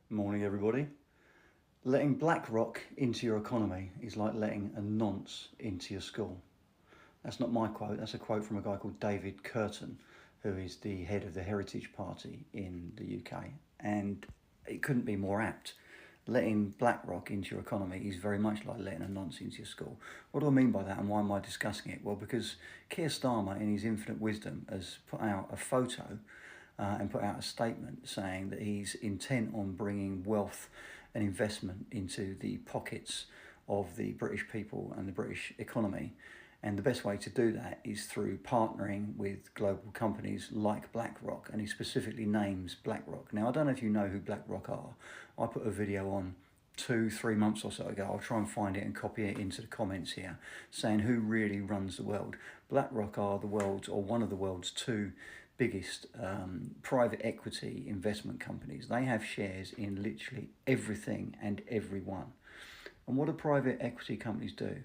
Morning, everybody. Letting BlackRock into your economy is like letting a nonce into your school. That's not my quote, that's a quote from a guy called David Curtin, who is the head of the Heritage Party in the UK. And it couldn't be more apt. Letting BlackRock into your economy is very much like letting a nonce into your school. What do I mean by that, and why am I discussing it? Well, because Keir Starmer, in his infinite wisdom, has put out a photo and put out a statement saying that he's intent on bringing wealth and investment into the pockets of the British people and the British economy. And the best way to do that is through partnering with global companies like BlackRock, and he specifically names BlackRock. Now, I don't know if you know who BlackRock are. I put a video on 2-3 months or so ago. I'll try and find it and copy it into the comments here, saying who really runs the world. BlackRock are the world's, or one of the world's, two biggest private equity investment companies. They have shares in literally everything and everyone. And what do private equity companies do?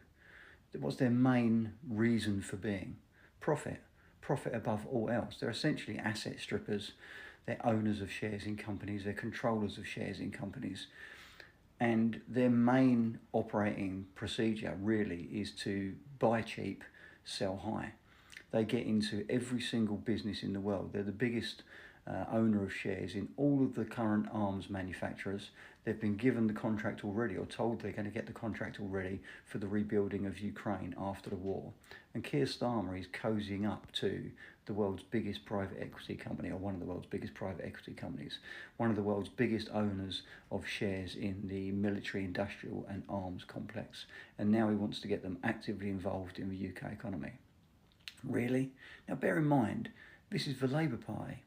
What's their main reason for being? Profit. Profit above all else. They're essentially asset strippers. They're owners of shares in companies. They're controllers of shares in companies. And their main operating procedure really is to buy cheap, sell high. They get into every single business in the world. They're the biggest owner of shares in all of the current arms manufacturers. They've been given the contract already, or told they're going to get the contract already for the rebuilding of Ukraine after the war. And Keir Starmer is cozying up to the world's biggest private equity company, or one of the world's biggest private equity companies, one of the world's biggest owners of shares in the military, industrial and arms complex. And now he wants to get them actively involved in the UK economy. Really? Now bear in mind, this is the Labour Party.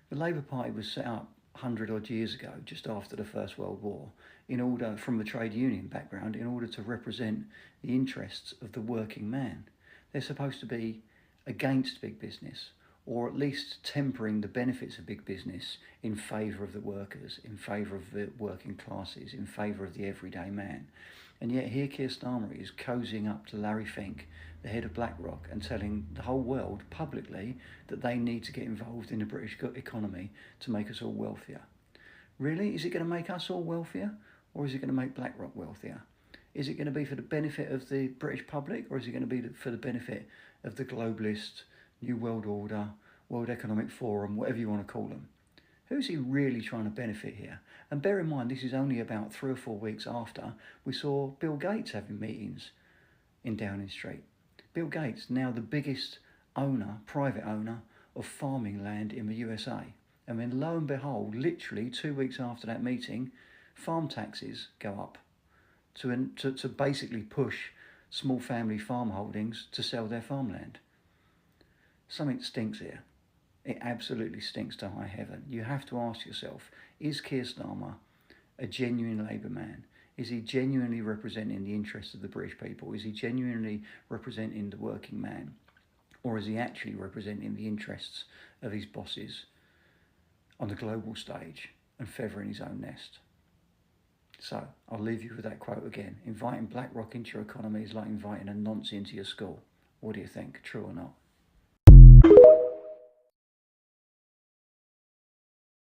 The Labour Party was set up 100 odd years ago, just after the First World War, in order, from the trade union background, in order to represent the interests of the working man. They're supposed to be against big business, or at least tempering the benefits of big business in favour of the workers, in favour of the working classes, in favour of the everyday man. And yet here Keir Starmer is cozying up to Larry Fink, the head of BlackRock, and telling the whole world publicly that they need to get involved in the British economy to make us all wealthier. Really? Is it going to make us all wealthier, or is it going to make BlackRock wealthier? Is it going to be for the benefit of the British public, or is it going to be for the benefit of the globalist, New World Order, World Economic Forum, whatever you want to call them? Who's he really trying to benefit here? And bear in mind, this is only about 3 or 4 weeks after we saw Bill Gates having meetings in Downing Street. Bill Gates, now the biggest owner, private owner, of farming land in the USA. And then lo and behold, literally 2 weeks after that meeting, farm taxes go up to basically push small family farm holdings to sell their farmland. Something stinks here. It absolutely stinks to high heaven. You have to ask yourself, is Keir Starmer a genuine Labour man? Is he genuinely representing the interests of the British people? Is he genuinely representing the working man? Or is he actually representing the interests of his bosses on the global stage and feathering his own nest? So I'll leave you with that quote again. Inviting BlackRock into your economy is like inviting a nonce into your school. What do you think? True or not?